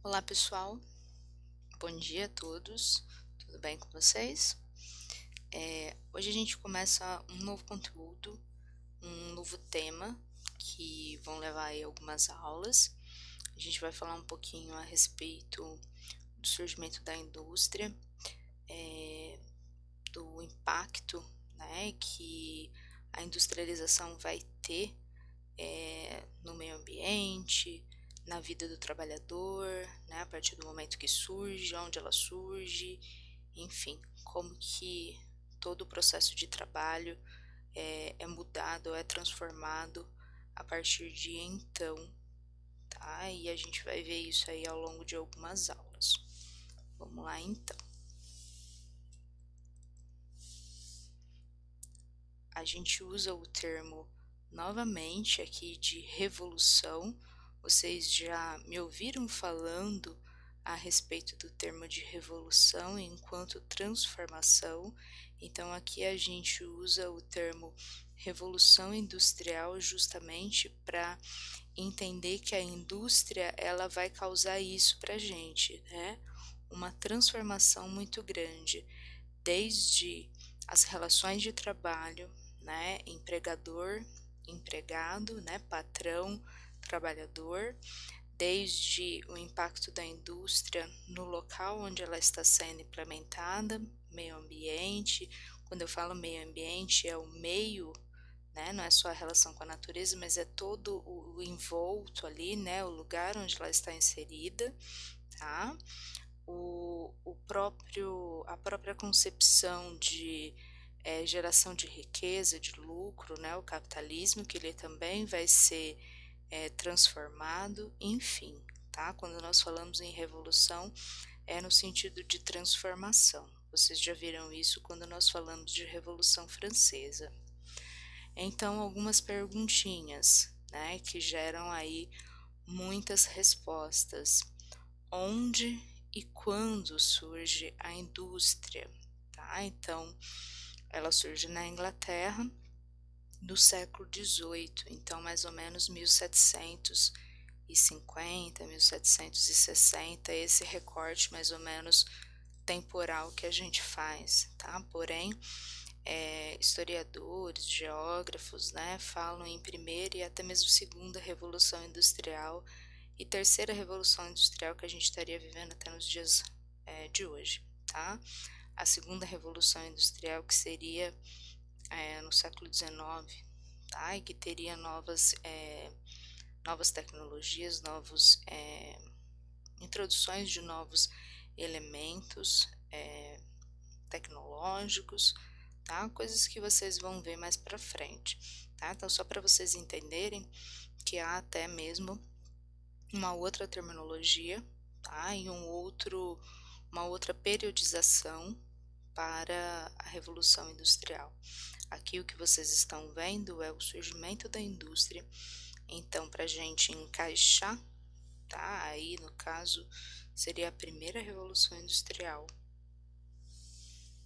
Olá pessoal, bom dia a todos, tudo bem com vocês? Hoje a gente começa um novo conteúdo, um novo tema que vão levar aí algumas aulas. A gente vai falar um pouquinho a respeito do surgimento da indústria, eh, do impacto, né, que a industrialização vai ter no meio ambiente, na vida do trabalhador, né, a partir do momento que surge, onde ela surge, enfim, como que todo o processo de trabalho é mudado, é transformado a partir de então, tá? E a gente vai ver isso aí ao longo de algumas aulas. Vamos lá então. A gente usa o termo novamente aqui de revolução. Vocês já me ouviram falando a respeito do termo de revolução enquanto transformação, então aqui a gente usa o termo revolução industrial justamente para entender que a indústria ela vai causar isso para a gente, né? Uma transformação muito grande, desde as relações de trabalho, né, empregador, empregado, né, patrão, trabalhador, desde o impacto da indústria no local onde ela está sendo implementada, meio ambiente. Quando eu falo meio ambiente, é o meio, né, não é só a relação com a natureza, mas é todo o envolto ali, né, o lugar onde ela está inserida, tá? A própria concepção de geração de riqueza, de lucro, né, o capitalismo, que ele também vai ser transformado, enfim, tá? Quando nós falamos em revolução, é no sentido de transformação. Vocês já viram isso quando nós falamos de Revolução Francesa. Então, algumas perguntinhas, né, que geram aí muitas respostas. Onde e quando surge a indústria, tá? Então, ela surge na Inglaterra no século XVIII, então mais ou menos 1750, 1760, esse recorte mais ou menos temporal que a gente faz, tá? Porém, historiadores, geógrafos, né, falam em primeira e até mesmo segunda revolução industrial e terceira revolução industrial que a gente estaria vivendo até nos dias de hoje, tá? A segunda revolução industrial que seria no século XIX, tá? E que teria novas tecnologias, introduções de novos elementos tecnológicos, tá? Coisas que vocês vão ver mais para frente, tá? Então só para vocês entenderem que há até mesmo uma outra terminologia, tá? E uma outra periodização para a Revolução Industrial. Aqui o que vocês estão vendo é o surgimento da indústria, então para a gente encaixar, tá? Aí no caso seria a primeira Revolução Industrial,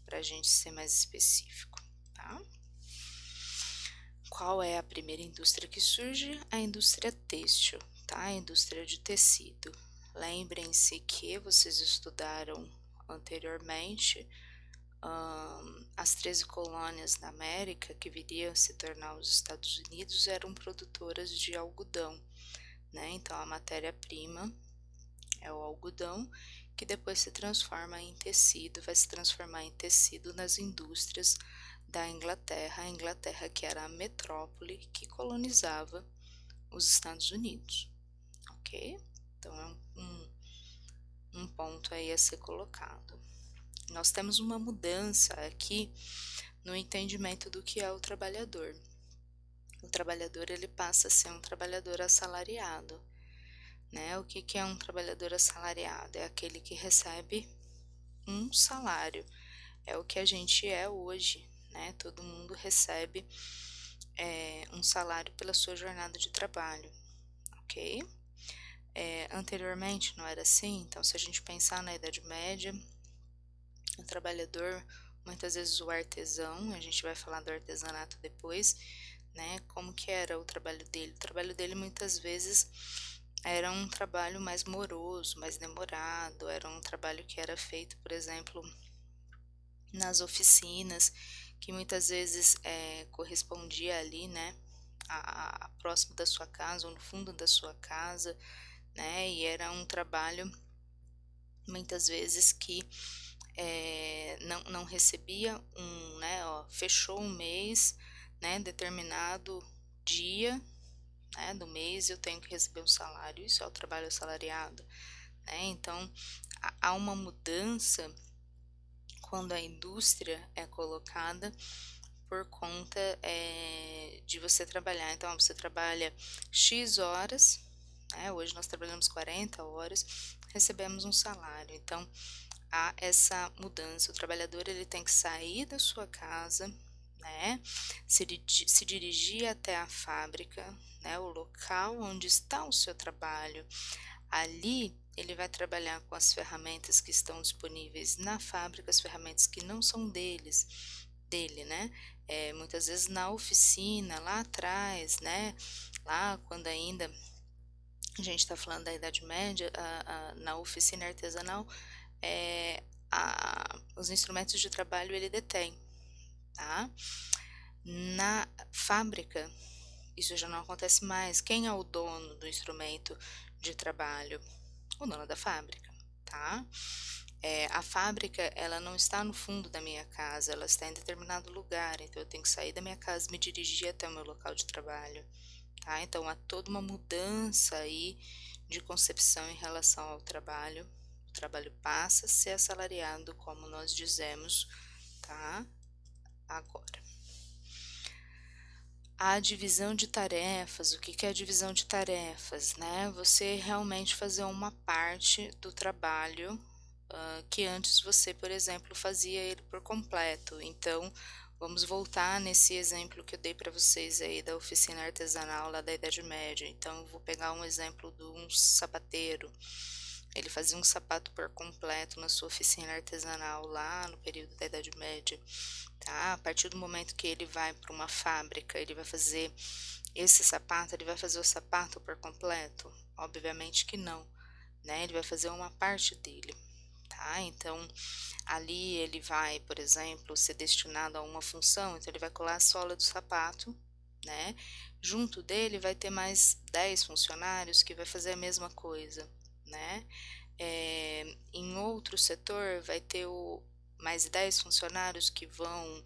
para a gente ser mais específico, tá? Qual é a primeira indústria que surge? A indústria têxtil, tá? A indústria de tecido. Lembrem-se que vocês estudaram anteriormente as 13 colônias da América que viriam se tornar os Estados Unidos eram produtoras de algodão, né? Então a matéria-prima é o algodão que depois se transforma em tecido, vai se transformar em tecido nas indústrias da Inglaterra, a Inglaterra que era a metrópole que colonizava os Estados Unidos, ok? Então é um ponto aí a ser colocado. Nós temos uma mudança aqui no entendimento do que é o trabalhador. O trabalhador ele passa a ser um trabalhador assalariado, né? O que é um trabalhador assalariado? É aquele que recebe um salário, é o que a gente é hoje, né? Todo mundo recebe um salário pela sua jornada de trabalho, ok? Anteriormente não era assim, então se a gente pensar na Idade Média, o trabalhador, muitas vezes o artesão, a gente vai falar do artesanato depois, né? Como que era o trabalho dele? O trabalho dele muitas vezes era um trabalho mais moroso, mais demorado, era um trabalho que era feito, por exemplo, nas oficinas, que muitas vezes, correspondia ali, né, a próximo da sua casa ou no fundo da sua casa, né, e era um trabalho muitas vezes que, não recebia né, ó, fechou um mês, né, determinado dia, né, do mês eu tenho que receber um salário, isso é o trabalho assalariado, né, então há uma mudança quando a indústria é colocada por conta, de você trabalhar. Então, você trabalha X horas, né, hoje nós trabalhamos 40 horas, recebemos um salário. Então, há essa mudança, o trabalhador ele tem que sair da sua casa, né, se dirigir até a fábrica, né, o local onde está o seu trabalho. Ali, ele vai trabalhar com as ferramentas que estão disponíveis na fábrica, as ferramentas que não são dele, né, muitas vezes na oficina, lá atrás, né, lá quando ainda a gente está falando da Idade Média, na oficina artesanal, os instrumentos de trabalho ele detém, tá. Na fábrica, isso já não acontece mais. Quem é o dono do instrumento de trabalho? O dono da fábrica, tá. A fábrica, ela não está no fundo da minha casa, ela está em determinado lugar, então eu tenho que sair da minha casa e me dirigir até o meu local de trabalho, tá. Então há toda uma mudança aí de concepção em relação ao trabalho. O trabalho passa a ser assalariado, como nós dizemos, tá, agora. A divisão de tarefas, o que que é a divisão de tarefas, né? Você realmente fazer uma parte do trabalho, que antes você, por exemplo, fazia ele por completo. Então, vamos voltar nesse exemplo que eu dei para vocês aí da oficina artesanal lá da Idade Média. Então, eu vou pegar um exemplo de um sapateiro. Ele fazia um sapato por completo na sua oficina artesanal lá no período da Idade Média, tá? A partir do momento que ele vai para uma fábrica, ele vai fazer esse sapato, ele vai fazer o sapato por completo? Obviamente que não, né? Ele vai fazer uma parte dele, tá? Então, ali ele vai, por exemplo, ser destinado a uma função, então ele vai colar a sola do sapato, né? Junto dele vai ter mais 10 funcionários que vai fazer a mesma coisa, né? Em outro setor vai ter mais 10 funcionários que vão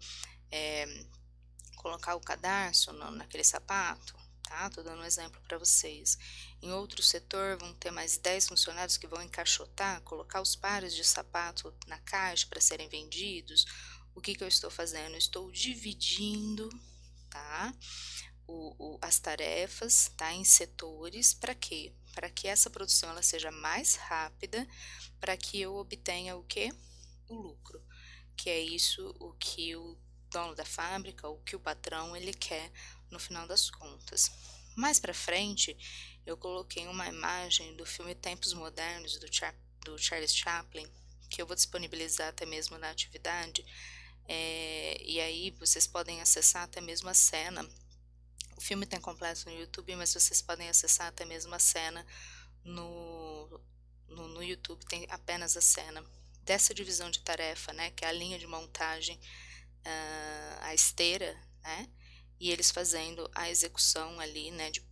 colocar o cadarço naquele sapato, tá? Tô dando um exemplo para vocês. Em outro setor vão ter mais 10 funcionários que vão encaixotar, colocar os pares de sapato na caixa para serem vendidos. O que que eu estou fazendo? Eu estou dividindo, tá? As tarefas, tá? Em setores, para quê? Para que essa produção ela seja mais rápida, para que eu obtenha o quê? O lucro, que é isso o que o dono da fábrica, o que o patrão ele quer no final das contas. Mais para frente, eu coloquei uma imagem do filme Tempos Modernos do Charles Chaplin, que eu vou disponibilizar até mesmo na atividade, e aí vocês podem acessar até mesmo a cena. O filme tem completo no YouTube, mas vocês podem acessar até mesmo a cena no, no YouTube, tem apenas a cena dessa divisão de tarefa, né, que é a linha de montagem, a esteira, né, e eles fazendo a execução ali, né, de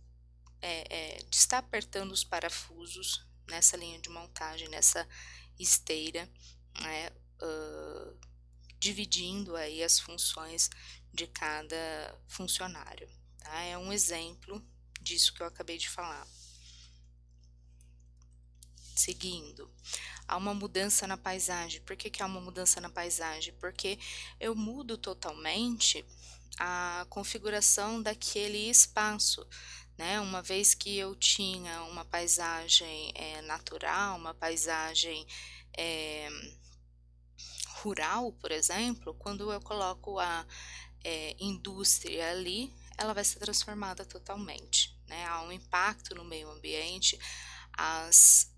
estar apertando os parafusos nessa linha de montagem, nessa esteira, né, dividindo aí as funções de cada funcionário, tá? É um exemplo disso que eu acabei de falar. Seguindo, há uma mudança na paisagem. Por que que há uma mudança na paisagem? Porque eu mudo totalmente a configuração daquele espaço, né? Uma vez que eu tinha uma paisagem natural, uma paisagem eh, rural, por exemplo, quando eu coloco a indústria ali, ela vai ser transformada totalmente, né? Há um impacto no meio ambiente, as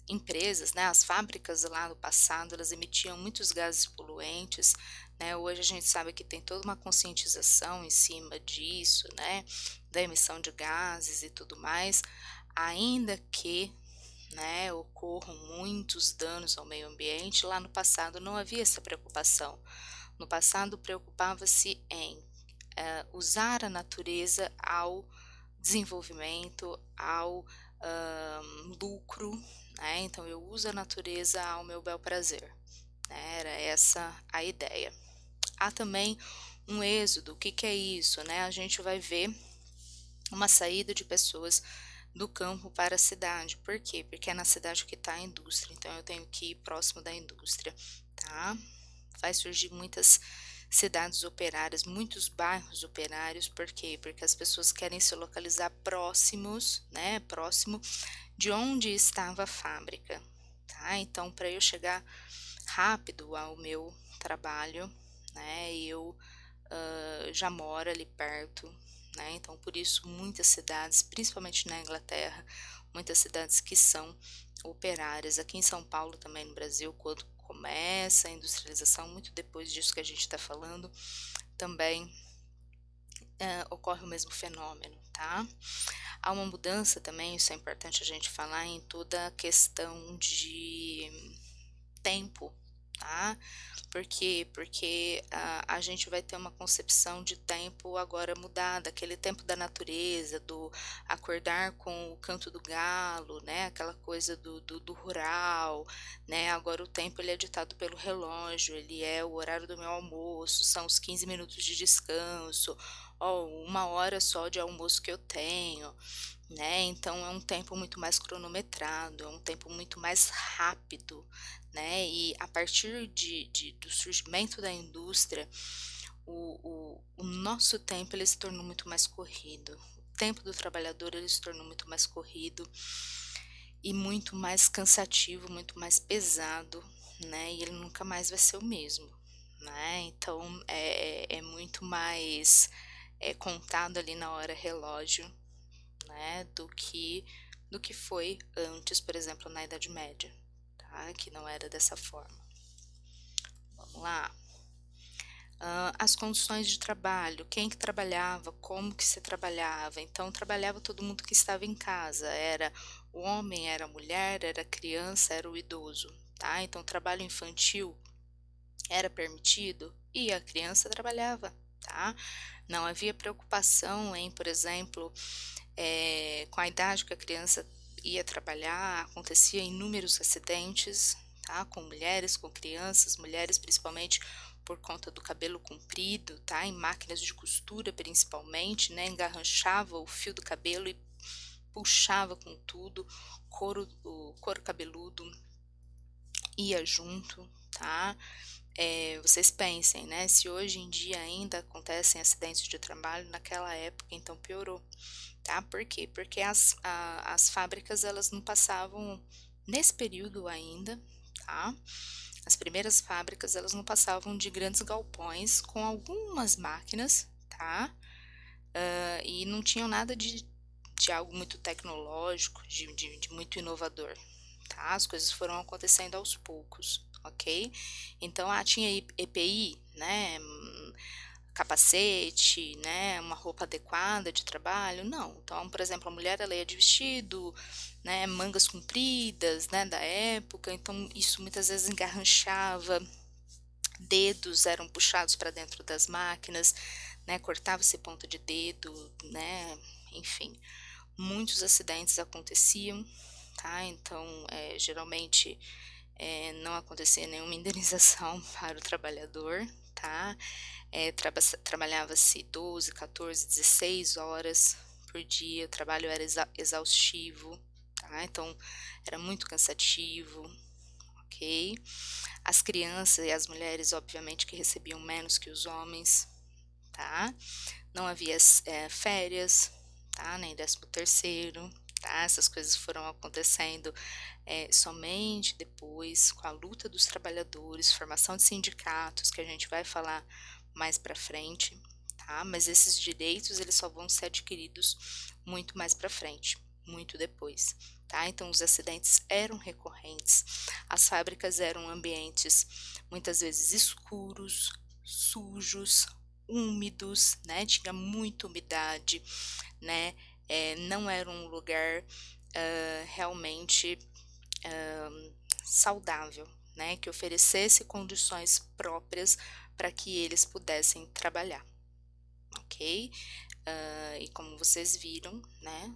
empresas, né, as fábricas lá no passado, elas emitiam muitos gases poluentes, né? Hoje a gente sabe que tem toda uma conscientização em cima disso, né? da emissão de gases e tudo mais, ainda que, né, ocorram muitos danos ao meio ambiente, lá no passado não havia essa preocupação. No passado preocupava-se em usar a natureza ao desenvolvimento, ao lucro, né, então eu uso a natureza ao meu bel prazer, né, era essa a ideia. Há também um êxodo, o que que é isso, né, a gente vai ver uma saída de pessoas do campo para a cidade. Por quê? Porque é na cidade que está a indústria, então eu tenho que ir próximo da indústria, tá? Vai surgir muitas cidades operárias, muitos bairros operários, por quê? Porque as pessoas querem se localizar próximos, né, próximo de onde estava a fábrica, tá? Então, para eu chegar rápido ao meu trabalho, né, eu já moro ali perto, né, então por isso muitas cidades, principalmente na Inglaterra, muitas cidades que são operárias, aqui em São Paulo também no Brasil, quando começa a industrialização, muito depois disso que a gente está falando, também ocorre o mesmo fenômeno, tá? Há uma mudança também, isso é importante a gente falar, em toda a questão de tempo, tá? Por quê? Porque a gente vai ter uma concepção de tempo agora mudada, aquele tempo da natureza, do acordar com o canto do galo, né? Aquela coisa do rural, né? Agora o tempo ele é ditado pelo relógio, ele é o horário do meu almoço, são os 15 minutos de descanso, ou 1 hora só de almoço que eu tenho, né? Então é um tempo muito mais cronometrado, é um tempo muito mais rápido, né? E a partir do surgimento da indústria, o nosso tempo ele se tornou muito mais corrido. O tempo do trabalhador ele se tornou muito mais corrido e muito mais cansativo, muito mais pesado, né? E ele nunca mais vai ser o mesmo, né? Então é muito mais contado ali na hora relógio, né, do que foi antes, por exemplo, na Idade Média, tá, que não era dessa forma. Vamos lá. As condições de trabalho, quem que trabalhava, como que se trabalhava, então trabalhava todo mundo que estava em casa, era o homem, era a mulher, era a criança, era o idoso, tá, então trabalho infantil era permitido e a criança trabalhava, tá, não havia preocupação em, por exemplo, com a idade que a criança ia trabalhar, acontecia inúmeros acidentes, tá, com mulheres, com crianças, mulheres principalmente por conta do cabelo comprido, tá, em máquinas de costura principalmente, né, engarranchava o fio do cabelo e puxava com tudo, o couro cabeludo ia junto, tá. Vocês pensem, né, se hoje em dia ainda acontecem acidentes de trabalho, naquela época então piorou. Tá? Por quê? Porque as fábricas elas não passavam nesse período ainda, tá? As primeiras fábricas elas não passavam de grandes galpões com algumas máquinas, tá? E não tinham nada de algo muito tecnológico, de muito inovador, tá? As coisas foram acontecendo aos poucos, ok? Então, tinha EPI, né? Capacete, né, uma roupa adequada de trabalho, não. Então, por exemplo, a mulher ela ia de vestido, né, mangas compridas, né, da época, então isso muitas vezes engarranchava, dedos eram puxados para dentro das máquinas, né, cortava-se ponta de dedo, né, enfim, muitos acidentes aconteciam, tá, então, geralmente, não acontecia nenhuma indenização para o trabalhador, tá, trabalhava-se 12, 14, 16 horas por dia, o trabalho era exaustivo, tá? Então era muito cansativo, ok? As crianças e as mulheres, obviamente, que recebiam menos que os homens, tá? Não havia férias, tá? Nem 13º, tá? Essas coisas foram acontecendo somente depois, com a luta dos trabalhadores, formação de sindicatos, que a gente vai falar mais para frente, tá? Mas esses direitos eles só vão ser adquiridos muito mais para frente, muito depois, tá? Então os acidentes eram recorrentes, as fábricas eram ambientes muitas vezes escuros, sujos, úmidos, né, tinha muita umidade, né, não era um lugar, realmente, hã, saudável, né, que oferecesse condições próprias para que eles pudessem trabalhar, ok? E como vocês viram, né,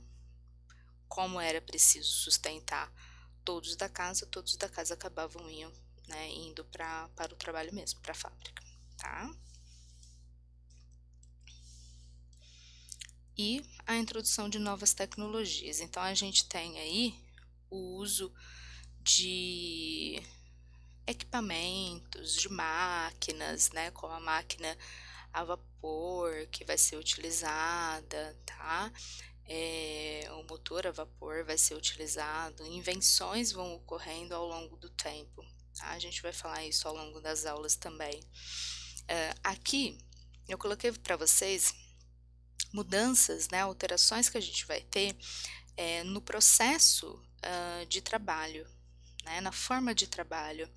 como era preciso sustentar todos da casa acabavam indo para o trabalho mesmo, para a fábrica, tá? E a introdução de novas tecnologias. Então a gente tem aí o uso de equipamentos, de máquinas, né, como a máquina a vapor que vai ser utilizada, tá? O motor a vapor vai ser utilizado, invenções vão ocorrendo ao longo do tempo, tá? A gente vai falar isso ao longo das aulas também. Aqui eu coloquei para vocês mudanças, né, alterações que a gente vai ter, no processo, de trabalho, né, na forma de trabalho.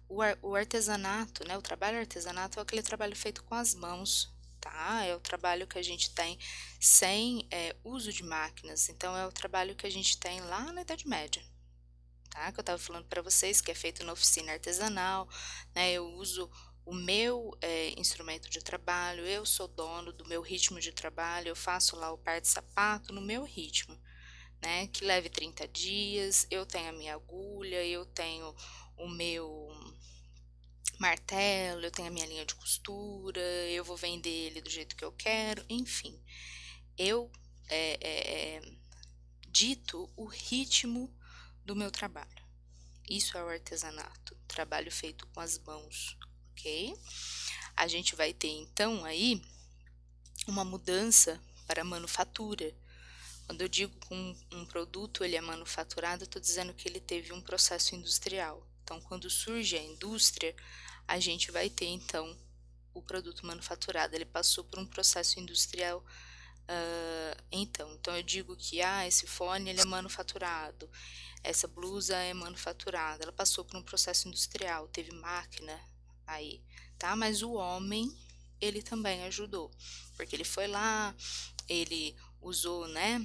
O artesanato, né, o trabalho artesanato é aquele trabalho feito com as mãos, tá, é o trabalho que a gente tem sem, uso de máquinas, então é o trabalho que a gente tem lá na Idade Média, tá, que eu estava falando para vocês que é feito na oficina artesanal, né, eu uso o meu, instrumento de trabalho, eu sou dono do meu ritmo de trabalho, eu faço lá o par de sapato no meu ritmo, né, que leve 30 dias, eu tenho a minha agulha, eu tenho o meu martelo, eu tenho a minha linha de costura, eu vou vender ele do jeito que eu quero, enfim, eu, eh eh eh, dito o ritmo do meu trabalho. Isso é o artesanato, trabalho feito com as mãos, ok? A gente vai ter então aí uma mudança para a manufatura. Quando eu digo que um produto ele é manufaturado, eu estou dizendo que ele teve um processo industrial. Então, quando surge a indústria, a gente vai ter então o produto manufaturado, ele passou por um processo industrial. Então eu digo que esse fone ele é manufaturado, essa blusa é manufaturada, ela passou por um processo industrial, teve máquina aí, tá? Mas o homem, ele também ajudou, porque ele foi lá, ele usou, né,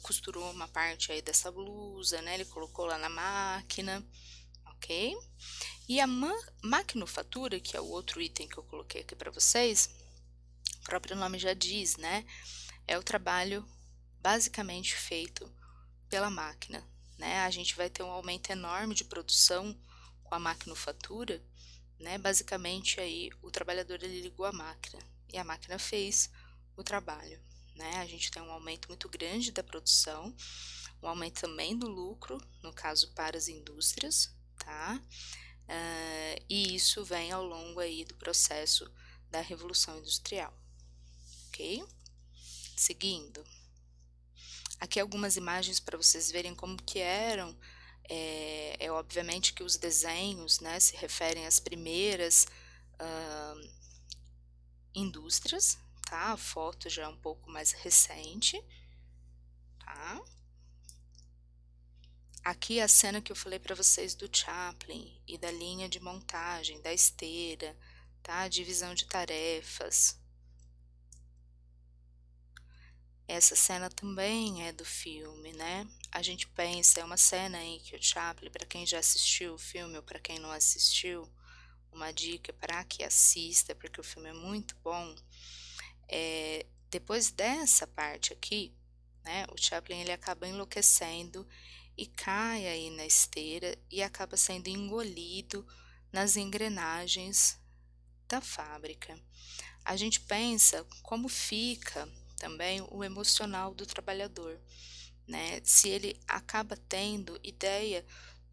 costurou uma parte aí dessa blusa, né, ele colocou lá na máquina, ok? E a maquinofatura, que é o outro item que eu coloquei aqui para vocês, o próprio nome já diz, né, é o trabalho basicamente feito pela máquina, né, a gente vai ter um aumento enorme de produção com a maquinofatura, né, basicamente aí o trabalhador ele ligou a máquina e a máquina fez o trabalho, né, a gente tem um aumento muito grande da produção, um aumento também do lucro, no caso para as indústrias, tá, e isso vem ao longo aí do processo da Revolução Industrial, ok? Seguindo, aqui algumas imagens para vocês verem como que eram, obviamente que os desenhos, né, se referem às primeiras, hã, indústrias, tá, a foto já é um pouco mais recente, tá. Aqui a cena que eu falei para vocês do Chaplin e da linha de montagem, da esteira, tá, divisão de tarefas. Essa cena também é do filme, né. A gente pensa, é uma cena em que o Chaplin, para quem já assistiu o filme ou para quem não assistiu, uma dica para que assista, porque o filme é muito bom, depois dessa parte aqui, né, o Chaplin ele acaba enlouquecendo e cai aí na esteira e acaba sendo engolido nas engrenagens da fábrica. A gente pensa como fica também o emocional do trabalhador, né, se ele acaba tendo ideia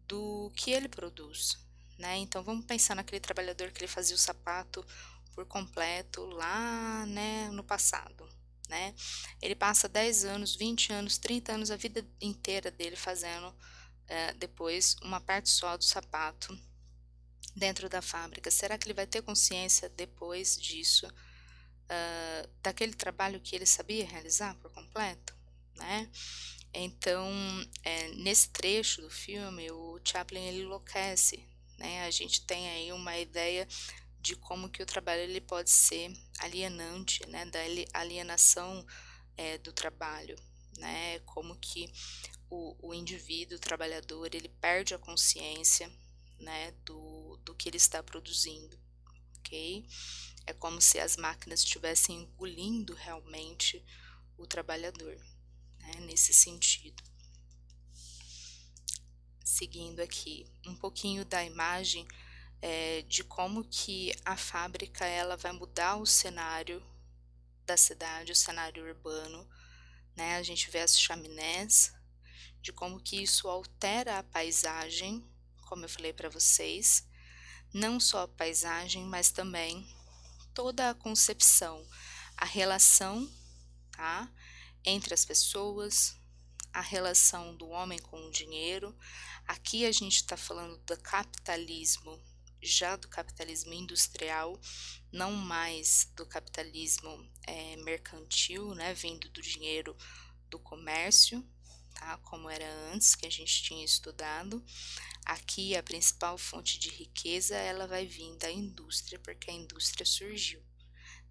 do que ele produz, né, então vamos pensar naquele trabalhador que ele fazia o sapato por completo lá, né, no passado, né, ele passa 10 anos, 20 anos, 30 anos, a vida inteira dele fazendo, depois uma parte só do sapato dentro da fábrica. Será que ele vai ter consciência depois disso, daquele trabalho que ele sabia realizar por completo, né? Então, nesse trecho do filme, o Chaplin ele enlouquece, né? A gente tem aí uma ideia de como que o trabalho ele pode ser alienante, né, da alienação, do trabalho, né, como que o indivíduo, o trabalhador, ele perde a consciência, né, do que ele está produzindo, ok? É como se as máquinas estivessem engolindo realmente o trabalhador, né, nesse sentido. Seguindo aqui, um pouquinho da imagem, de como que a fábrica ela vai mudar o cenário da cidade, o cenário urbano, né, a gente vê as chaminés, de como que isso altera a paisagem, como eu falei para vocês, não só a paisagem, mas também toda a concepção, a relação, tá, entre as pessoas, a relação do homem com o dinheiro. Aqui a gente está falando do capitalismo, já do capitalismo industrial, não mais do capitalismo mercantil, né, vindo do dinheiro do comércio, tá, como era antes que a gente tinha estudado. Aqui a principal fonte de riqueza ela vai vir da indústria, porque a indústria surgiu,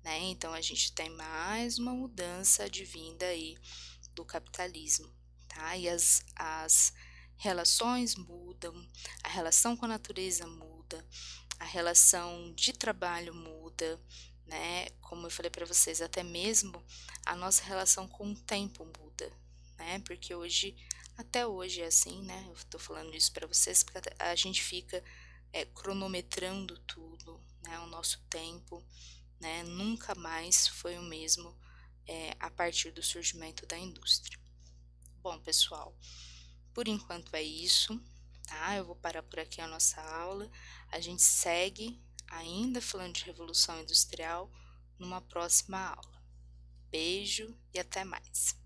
né? Então a gente tem mais uma mudança advinda aí do capitalismo, tá? E as relações mudam, a relação com a natureza muda, a relação de trabalho muda, né? Como eu falei para vocês, até mesmo a nossa relação com o tempo muda, né? Porque hoje, até hoje é assim, né? Eu tô falando isso para vocês porque a gente fica cronometrando tudo, né? O nosso tempo, né? Nunca mais foi o mesmo a partir do surgimento da indústria. Bom, pessoal, por enquanto é isso, tá? Eu vou parar por aqui a nossa aula. A gente segue ainda falando de Revolução Industrial numa próxima aula. Beijo e até mais.